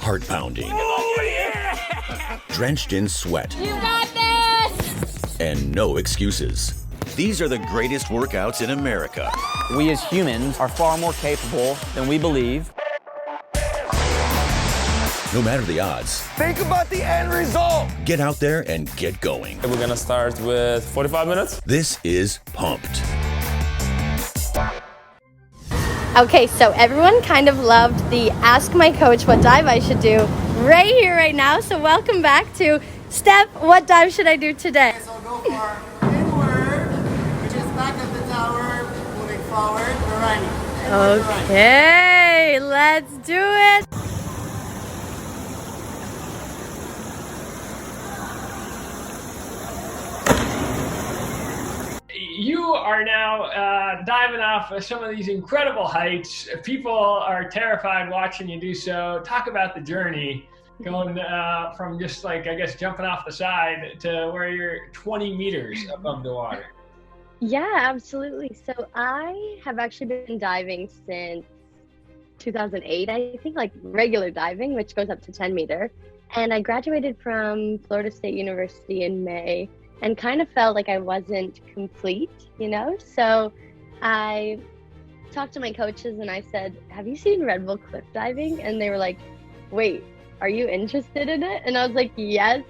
heart pounding, drenched in sweat, You got this! and no excuses. These are the greatest workouts in America. We as humans are far more capable than we believe. No matter the odds, Think about the end result. get out there and get going. We're gonna start with 45 minutes. This is Pumped. Okay, so everyone kind of loved the Ask My Coach what dive I should do right here, right now. So welcome back to Steph, what dive should I do today? So go for inward, which is back of the tower, moving forward, we're running. Inward, we're running. Okay, let's do it. You are now diving off of some of these incredible heights. People are terrified watching you do so. Talk about the journey going from just like, I guess, jumping off the side to where you're 20 meters above the water. Yeah, absolutely. So I have actually been diving since 2008, I think, like regular diving, which goes up to 10 meter. And I graduated from Florida State University in May and kind of felt like I wasn't complete, you know? So I talked to my coaches and I said, have you seen Red Bull cliff diving? And they were like, wait, are you interested in it? And I was like, yes.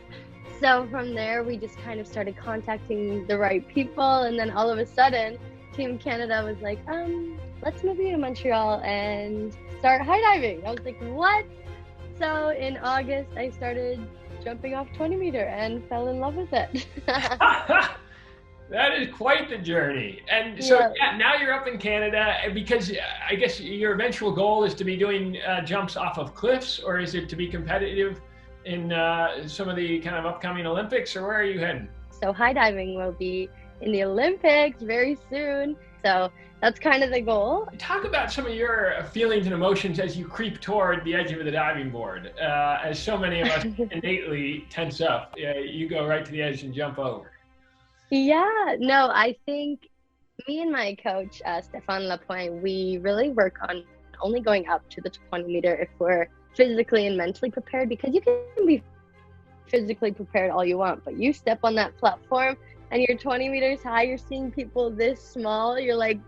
So from there, we just kind of started contacting the right people. And then all of a sudden, Team Canada was like, let's move you to Montreal and start high diving. I was like, what? So in August, I started jumping off 20 meter and fell in love with it. That is quite the journey. And so yeah, now you're up in Canada because I guess your eventual goal is to be doing jumps off of cliffs, or is it to be competitive in some of the kind of upcoming Olympics, or where are you heading? So high diving will be in the Olympics very soon. So that's kind of the goal. Talk about some of your feelings and emotions as you creep toward the edge of the diving board. As so many of us innately tense up, you go right to the edge and jump over. Yeah, no, I think me and my coach, Stéphane Lapointe, we really work on only going up to the 20 meter if we're physically and mentally prepared, because you can be physically prepared all you want, but you step on that platform and you're 20 meters high, you're seeing people this small, you're like,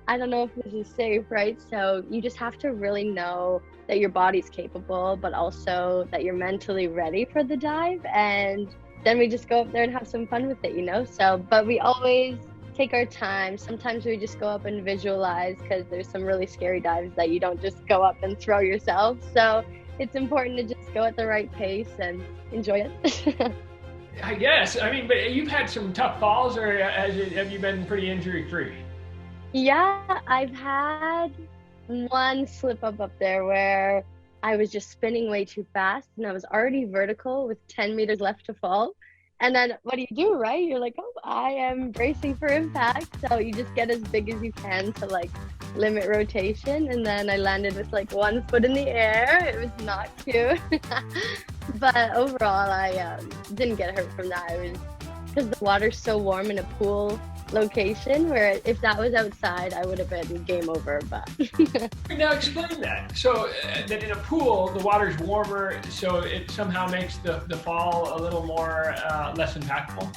I don't know if this is safe, right? So you just have to really know that your body's capable, but also that you're mentally ready for the dive. And then we just go up there and have some fun with it, you know? So, but we always take our time. Sometimes we just go up and visualize, because there's some really scary dives that you don't just go up and throw yourself. So it's important to just go at the right pace and enjoy it. I guess. I mean, but you've had some tough falls, or have you been pretty injury-free? Yeah, I've had one slip up there where I was just spinning way too fast and I was already vertical with 10 meters left to fall. And then what do, right? You're like, oh, I am bracing for impact. So you just get as big as you can to like limit rotation. And then I landed with like 1 foot in the air. It was not cute. But overall, I didn't get hurt from that. It was because the water's so warm in a pool location, where if that was outside, I would have been game over. But now explain that. So that in a pool, the water's warmer, so it somehow makes the fall a little more less impactful.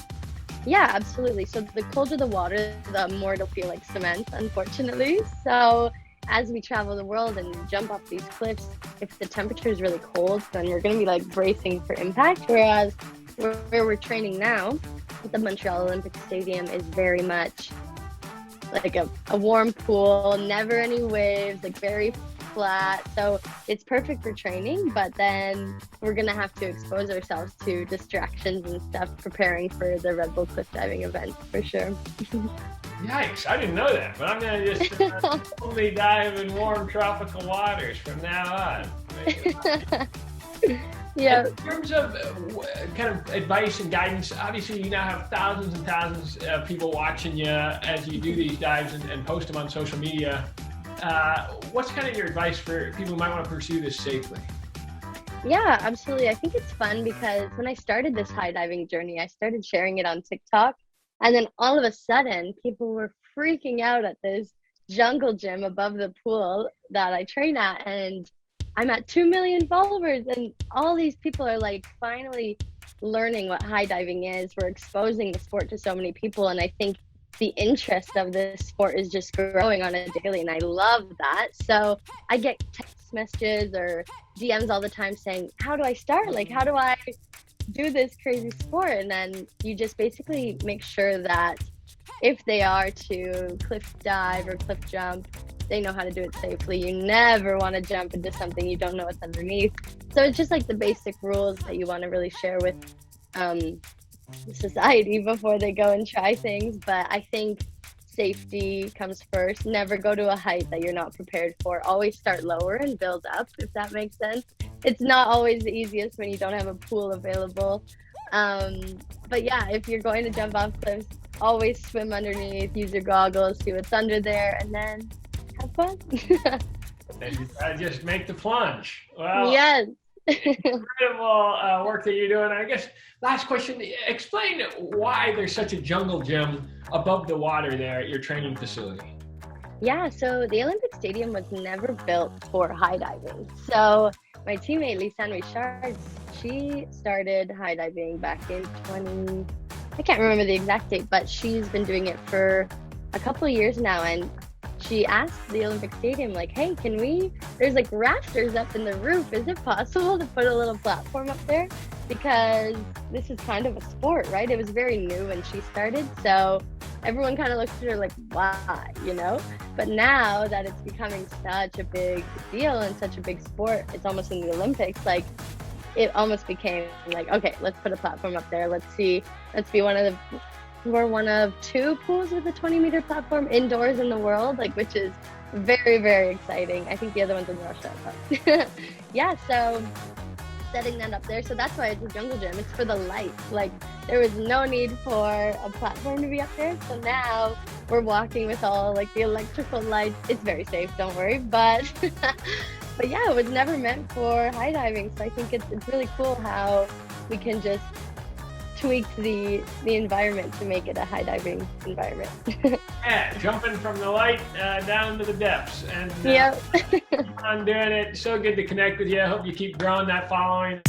Yeah, absolutely. So the colder the water, the more it'll feel like cement, unfortunately. So as we travel the world and jump up these cliffs, if the temperature is really cold, then we're going to be like bracing for impact. Whereas where we're training now, the Montreal Olympic Stadium, is very much like a warm pool, never any waves, like very flat. So it's perfect for training, but then we're going to have to expose ourselves to distractions and stuff preparing for the Red Bull cliff diving event for sure. Yikes, I didn't know that, but I'm going to just only dive in warm tropical waters from now on. Yeah. In terms of kind of advice and guidance, obviously you now have thousands and thousands of people watching you as you do these dives and post them on social media. What's kind of your advice for people who might want to pursue this safely? Yeah, absolutely. I think it's fun because when I started this high diving journey, I started sharing it on TikTok. And then all of a sudden, people were freaking out at this jungle gym above the pool that I train at. And I'm at 2 million followers, and all these people are like finally learning what high diving is. We're exposing the sport to so many people, and I think the interest of this sport is just growing on a daily, and I love that. So I get text messages or DMs all the time saying, how do I start? Like, how do I do this crazy sport? And then you just basically make sure that if they are to cliff dive or cliff jump, they know how to do it safely. You never want to jump into something you don't know what's underneath. So it's just like the basic rules that you want to really share with society before they go and try things. But I think safety comes first. Never go to a height that you're not prepared for. Always start lower and build up, if that makes sense. It's not always the easiest when you don't have a pool available. But yeah, if you're going to jump off cliffs, always swim underneath, use your goggles, see what's under there, and then have fun. And just make the plunge. Well, Yes. incredible work that you're doing. I guess last question, explain why there's such a jungle gym above the water there at your training facility. Yeah, so the Olympic Stadium was never built for high diving. So my teammate Lisanne Richard, she started high diving back in I can't remember the exact date, but she's been doing it for a couple of years now. And she asked the Olympic Stadium, like, hey, there's like rafters up in the roof. Is it possible to put a little platform up there? Because this is kind of a sport, right? It was very new when she started. So everyone kind of looked at her like, why, you know? But now that it's becoming such a big deal and such a big sport, it's almost in the Olympics, like it almost became like, okay, let's put a platform up there. Let's be we're one of 2 pools with a 20-meter platform indoors in the world, like, which is very, very exciting. I think the other one's in Russia. But yeah, so setting that up there. So that's why it's a jungle gym. It's for the lights. Like, there was no need for a platform to be up there. So now we're walking with all like the electrical lights. It's very safe, don't worry. But but yeah, it was never meant for high diving. So I think it's really cool how we can just tweak the environment to make it a high diving environment. Yeah, jumping from the light down to the depths. And Yep. keep on doing it. So good to connect with you. I hope you keep growing that following.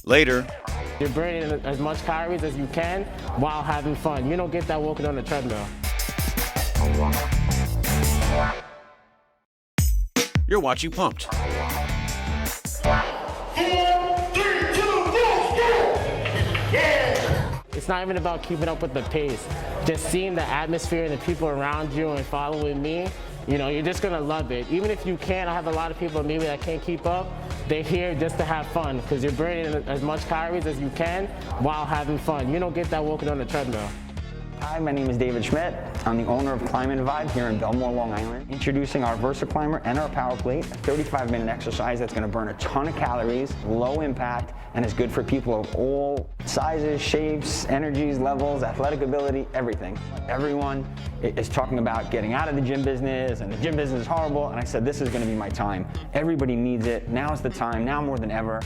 Later. You're burning as much calories as you can while having fun. You don't get that walking on the treadmill. You're watching Pumped. It's not even about keeping up with the pace. Just seeing the atmosphere and the people around you and following me, you know, you're just gonna love it. Even if you can't, I have a lot of people maybe that can't keep up. They're here just to have fun because you're burning as much calories as you can while having fun. You don't get that walking on the treadmill. Hi, my name is David Schmidt. I'm the owner of Climb and Vibe here in Belmore, Long Island. Introducing our VersaClimber and our Power Plate, a 35-minute exercise that's going to burn a ton of calories, low impact, and is good for people of all sizes, shapes, energies, levels, athletic ability, everything. Everyone is talking about getting out of the gym business, and the gym business is horrible, and I said this is going to be my time. Everybody needs it. Now is the time, now more than ever.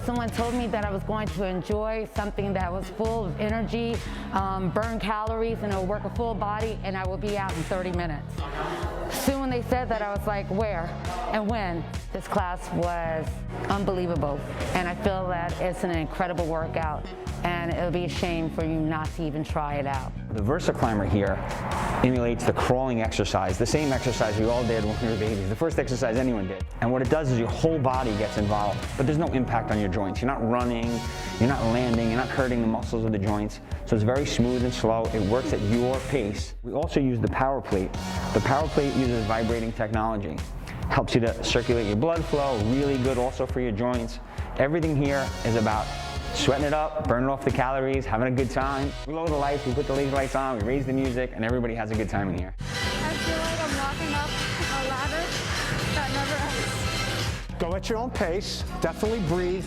Someone told me that I was going to enjoy something that was full of energy, burn calories, and it'll work a full body, and I will be out in 30 minutes. Soon when they said that, I was like, where and when? This class was unbelievable, and I feel that it's an incredible workout, and it would be a shame for you not to even try it out. The VersaClimber here emulates the crawling exercise, the same exercise we all did when we were babies, the first exercise anyone did. And what it does is your whole body gets involved, but there's no impact on your joints. You're not running, you're not landing, you're not hurting the muscles of the joints. So it's very smooth and slow. It works at your pace. We also use the Power Plate. The Power Plate uses vibrating technology. Helps you to circulate your blood flow, really good also for your joints. Everything here is about sweating it up, burning off the calories, having a good time. We lower the lights, we put the laser lights on, we raise the music, and everybody has a good time in here. I feel like I'm walking up a ladder that never ends. Go at your own pace, definitely breathe,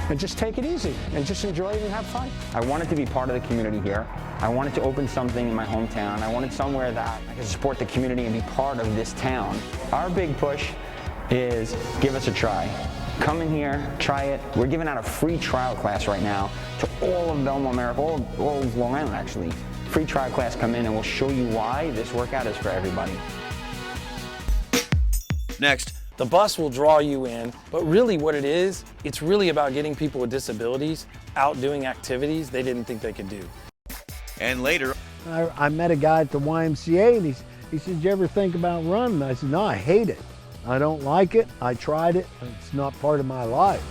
and just take it easy, and just enjoy it and have fun. I wanted to be part of the community here. I wanted to open something in my hometown. I wanted somewhere that I could support the community and be part of this town. Our big push is give us a try. Come in here, try it. We're giving out a free trial class right now to all of Belmore, America, all of Long Island actually. Free trial class, come in and we'll show you why this workout is for everybody. Next, the bus will draw you in, but really what it is, it's really about getting people with disabilities out doing activities they didn't think they could do. And later, I met a guy at the YMCA and he said, "You ever think about running?" I said, "No, I hate it. I don't like it. I tried it. It's not part of my life."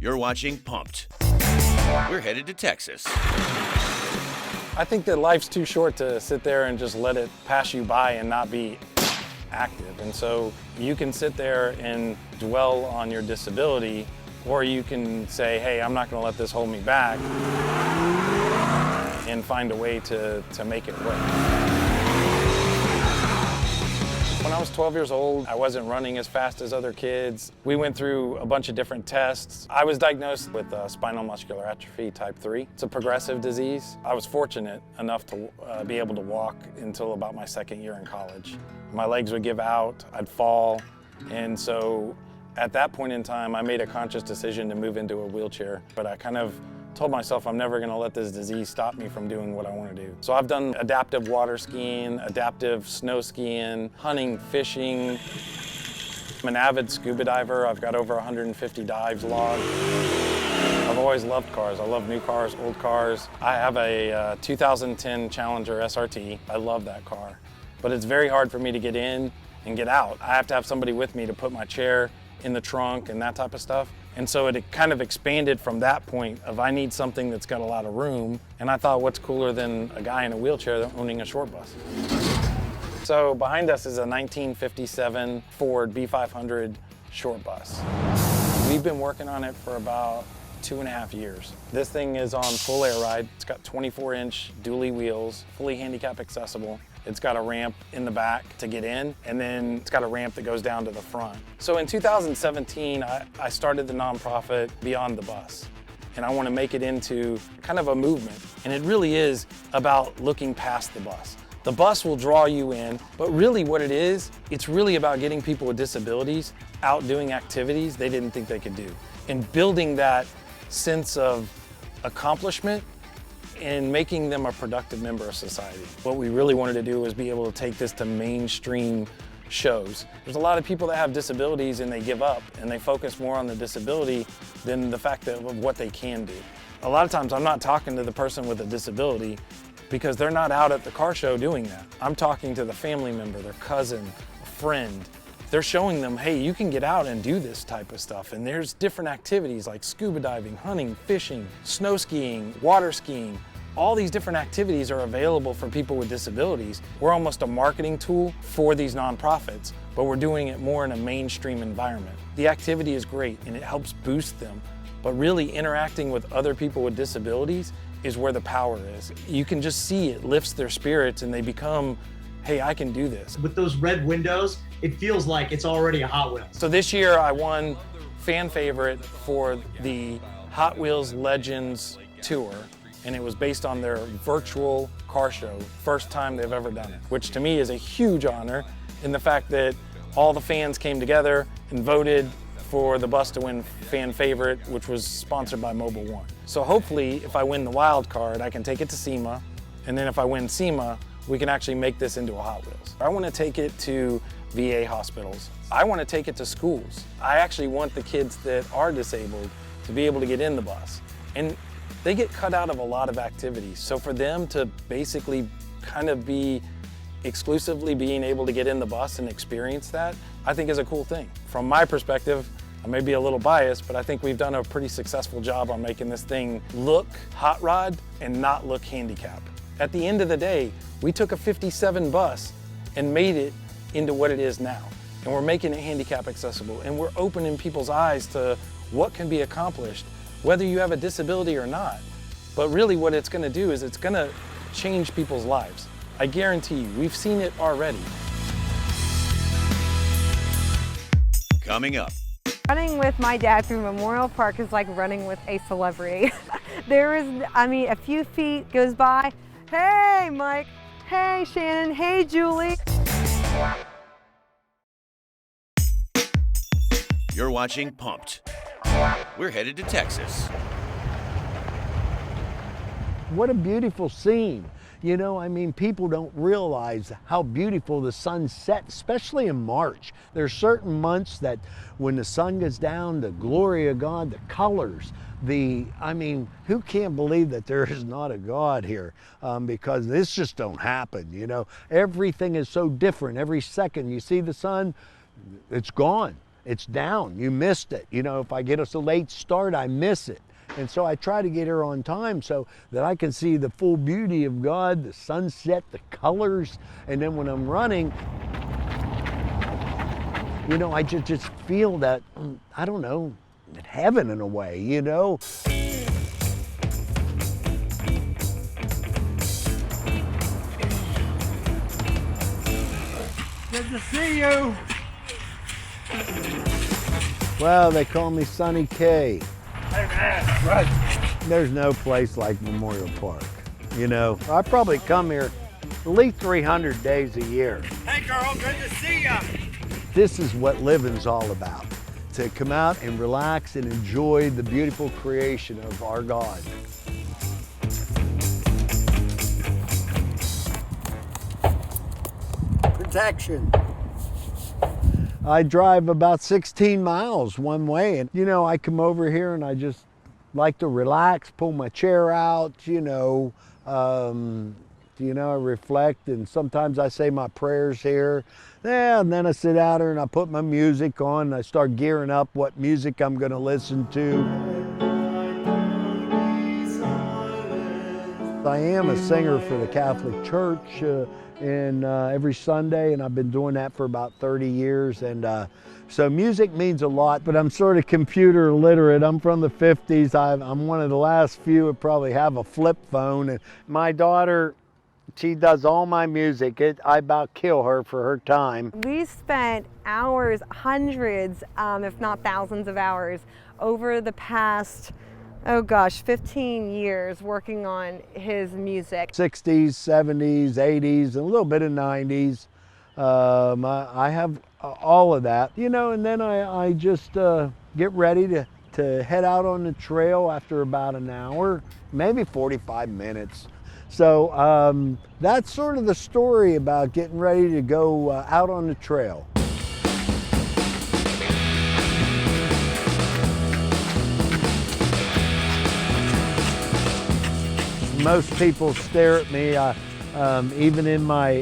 you're watching Pumped. We're headed to Texas. I think that life's too short to sit there and just let it pass you by and not be active. And so you can sit there and dwell on your disability, or you can say, hey, I'm not going to let this hold me back, and find a way to make it work. When I was 12 years old, I wasn't running as fast as other kids. We went through a bunch of different tests. I was diagnosed with spinal muscular atrophy type 3. It's a progressive disease. I was fortunate enough to be able to walk until about my second year in college. My legs would give out, I'd fall, and so at that point in time, I made a conscious decision to move into a wheelchair, but I kind of told myself I'm never going to let this disease stop me from doing what I want to do. So I've done adaptive water skiing, adaptive snow skiing, hunting, fishing. I'm an avid scuba diver. I've got over 150 dives logged. I've always loved cars. I love new cars, old cars. I have a 2010 Challenger SRT. I love that car, but it's very hard for me to get in and get out. I have to have somebody with me to put my chair in the trunk and that type of stuff. And so it kind of expanded from that point of I need something that's got a lot of room. And I thought, what's cooler than a guy in a wheelchair owning a short bus? So behind us is a 1957 Ford B500 short bus. We've been working on it for about 2.5 years. This thing is on full air ride. It's got 24-inch dually wheels, fully handicap accessible. It's got a ramp in the back to get in, and then it's got a ramp that goes down to the front. So in 2017, I started the nonprofit Beyond the Bus, and I want to make it into kind of a movement. And it really is about looking past the bus. The bus will draw you in, but really what it is, it's really about getting people with disabilities out doing activities they didn't think they could do, and building that sense of accomplishment and making them a productive member of society. What we really wanted to do was be able to take this to mainstream shows. There's a lot of people that have disabilities and they give up and they focus more on the disability than the fact of what they can do. A lot of times I'm not talking to the person with a disability because they're not out at the car show doing that. I'm talking to the family member, their cousin, a friend. They're showing them, hey, you can get out and do this type of stuff. And there's different activities like scuba diving, hunting, fishing, snow skiing, water skiing. All these different activities are available for people with disabilities. We're almost a marketing tool for these nonprofits, but we're doing it more in a mainstream environment. The activity is great and it helps boost them, but really interacting with other people with disabilities is where the power is. You can just see it lifts their spirits and they become, hey, I can do this. With those red windows, it feels like it's already a Hot Wheels. So this year I won fan favorite for the Hot Wheels Legends Tour, and it was based on their virtual car show, first time they've ever done it, which to me is a huge honor in the fact that all the fans came together and voted for the bus to win fan favorite, which was sponsored by Mobil 1. So hopefully if I win the wild card, I can take it to SEMA, and then if I win SEMA, we can actually make this into a Hot Wheels. I want to take it to VA hospitals. I want to take it to schools. I actually want the kids that are disabled to be able to get in the bus. And they get cut out of a lot of activities. So for them to basically kind of be exclusively being able to get in the bus and experience that, I think is a cool thing. From my perspective, I may be a little biased, but I think we've done a pretty successful job on making this thing look hot rod and not look handicap. At the end of the day, we took a 57 bus and made it into what it is now. And we're making it handicap accessible, and we're opening people's eyes to what can be accomplished, whether you have a disability or not. But really what it's gonna do is it's gonna change people's lives. I guarantee you, we've seen it already. Coming up. Running with my dad through Memorial Park is like running with a celebrity. There is, a few feet goes by. Hey, Mike. Hey, Shannon. Hey, Julie. You're watching Pumped. We're headed to Texas. What a beautiful scene. You know, I mean, people don't realize how beautiful the sun sets, especially in March. There's certain months that when the sun goes down, the glory of God, the colors, I mean, who can't believe that there is not a God here? Because this just don't happen, you know. Everything is so different. Every second you see the sun, it's gone. It's down. You missed it. You know, if I get us a late start, I miss it. And so I try to get here on time so that I can see the full beauty of God, the sunset, the colors. And then when I'm running, you know, I just feel that, I don't know, heaven in a way, you know. Good to see you. Well, they call me Sonny K. Hey man, right. There's no place like Memorial Park. You know, I probably come here at least 300 days a year. Hey girl, good to see ya. This is what living's all about. To come out and relax and enjoy the beautiful creation of our God. Protection. I drive about 16 miles one way, and you know, I come over here and I just like to relax, pull my chair out, you know, I reflect, and sometimes I say my prayers here. Yeah, and then I sit out here and I put my music on and I start gearing up what music I'm going to listen to. I am a singer for the Catholic Church every Sunday, and I've been doing that for about 30 years. And so music means a lot, but I'm sort of computer illiterate. I'm from the 50s. I'm one of the last few who probably have a flip phone. And my daughter, she does all my music. I about kill her for her time. We spent hours, hundreds, if not thousands of hours over the past, 15 years working on his music. 60s, 70s, 80s, and a little bit of 90s. I have all of that, you know, and then I just get ready to head out on the trail after about an hour, maybe 45 minutes. So that's sort of the story about getting ready to go out on the trail. Most people stare at me, even in my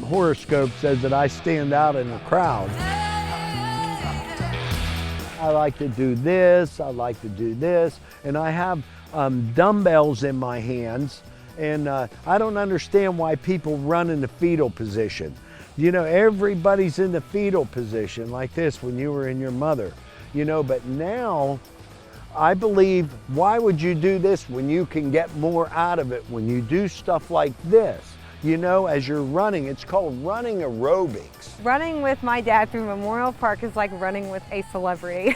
horoscope says that I stand out in a crowd. I like to do this, I like to do this, and I have dumbbells in my hands, and I don't understand why people run in the fetal position. You know, everybody's in the fetal position like this when you were in your mother, you know, but now I believe, why would you do this when you can get more out of it when you do stuff like this? You know, as you're running, it's called running aerobics. Running with my dad through Memorial Park is like running with a celebrity.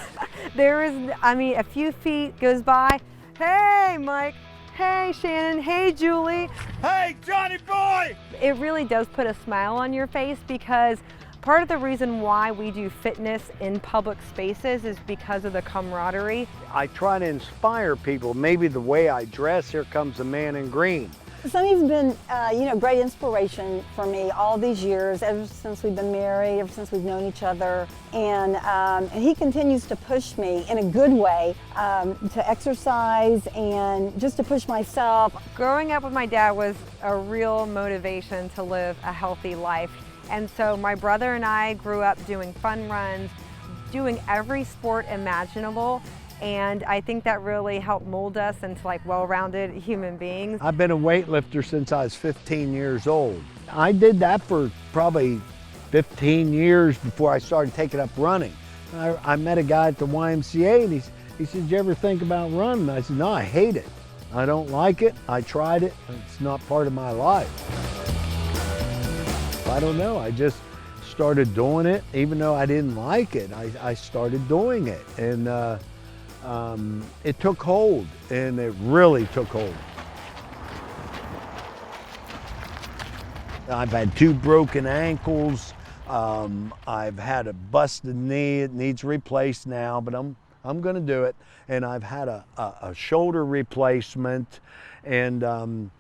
There is, a few feet goes by. Hey, Mike. Hey, Shannon. Hey, Julie. Hey, Johnny boy! It really does put a smile on your face, because part of the reason why we do fitness in public spaces is because of the camaraderie. I try to inspire people. Maybe the way I dress, here comes the man in green. Sonny's been, great inspiration for me all these years, ever since we've been married, ever since we've known each other. And he continues to push me in a good way to exercise and just to push myself. Growing up with my dad was a real motivation to live a healthy life. And so my brother and I grew up doing fun runs, doing every sport imaginable. And I think that really helped mold us into like well-rounded human beings. I've been a weightlifter since I was 15 years old. I did that for probably 15 years before I started taking up running. I met a guy at the YMCA, and he said, "You ever think about running?" I said, "No, I hate it. I don't like it. I tried it. It's not part of my life." I don't know, I just started doing it. Even though I didn't like it, I started doing it. And it took hold, and it really took hold. I've had 2 broken ankles. I've had a busted knee. It needs replaced now, but I'm gonna do it. And I've had a shoulder replacement, and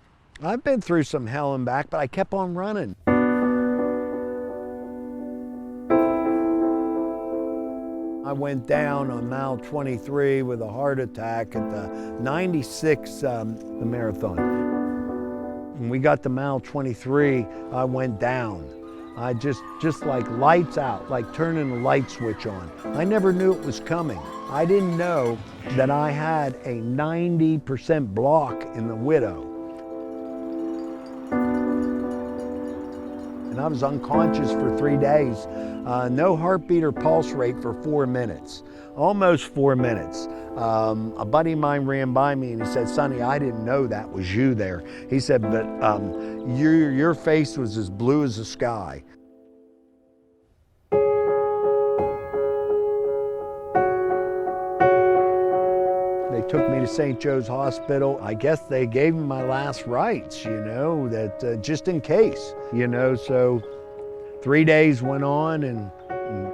I've been through some hell and back, but I kept on running. I went down on mile 23 with a heart attack at the 96 the marathon. When we got to mile 23, I went down. I just like lights out, like turning a light switch on. I never knew it was coming. I didn't know that I had a 90% block in the widow. And I was unconscious for 3 days. No heartbeat or pulse rate for 4 minutes, almost 4 minutes. A buddy of mine ran by me and he said, "Sonny, I didn't know that was you there." He said, "But your face was as blue as the sky." They took me to St. Joe's Hospital. I guess they gave me my last rites, you know, that just in case, you know. So 3 days went on and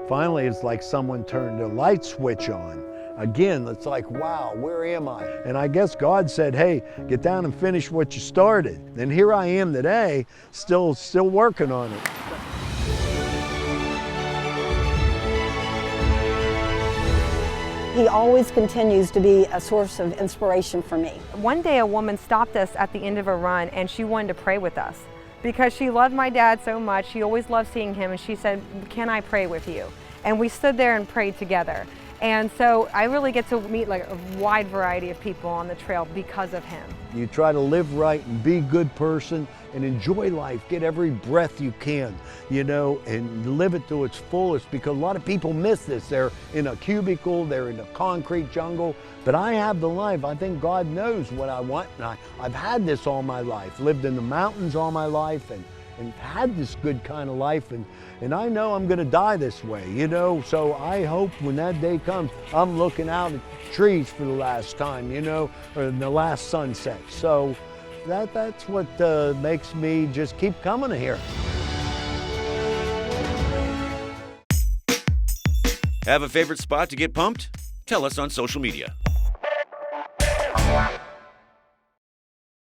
finally it's like someone turned a light switch on. Again, it's like, wow, where am I? And I guess God said, hey, get down and finish what you started. And here I am today, still working on it. He always continues to be a source of inspiration for me. One day a woman stopped us at the end of a run and she wanted to pray with us because she loved my dad so much. She always loved seeing him, and she said, "Can I pray with you?" And we stood there and prayed together. And so I really get to meet like a wide variety of people on the trail because of him. You try to live right and be a good person and enjoy life, get every breath you can, you know, and live it to its fullest, because a lot of people miss this. They're in a cubicle, they're in a concrete jungle, but I have the life. I think God knows what I want, and I've had this all my life, lived in the mountains all my life, and had this good kind of life, and I know I'm gonna die this way, you know, so I hope when that day comes, I'm looking out at trees for the last time, you know, or the last sunset. So that's what makes me just keep coming here. Have a favorite spot to get pumped? Tell us on social media.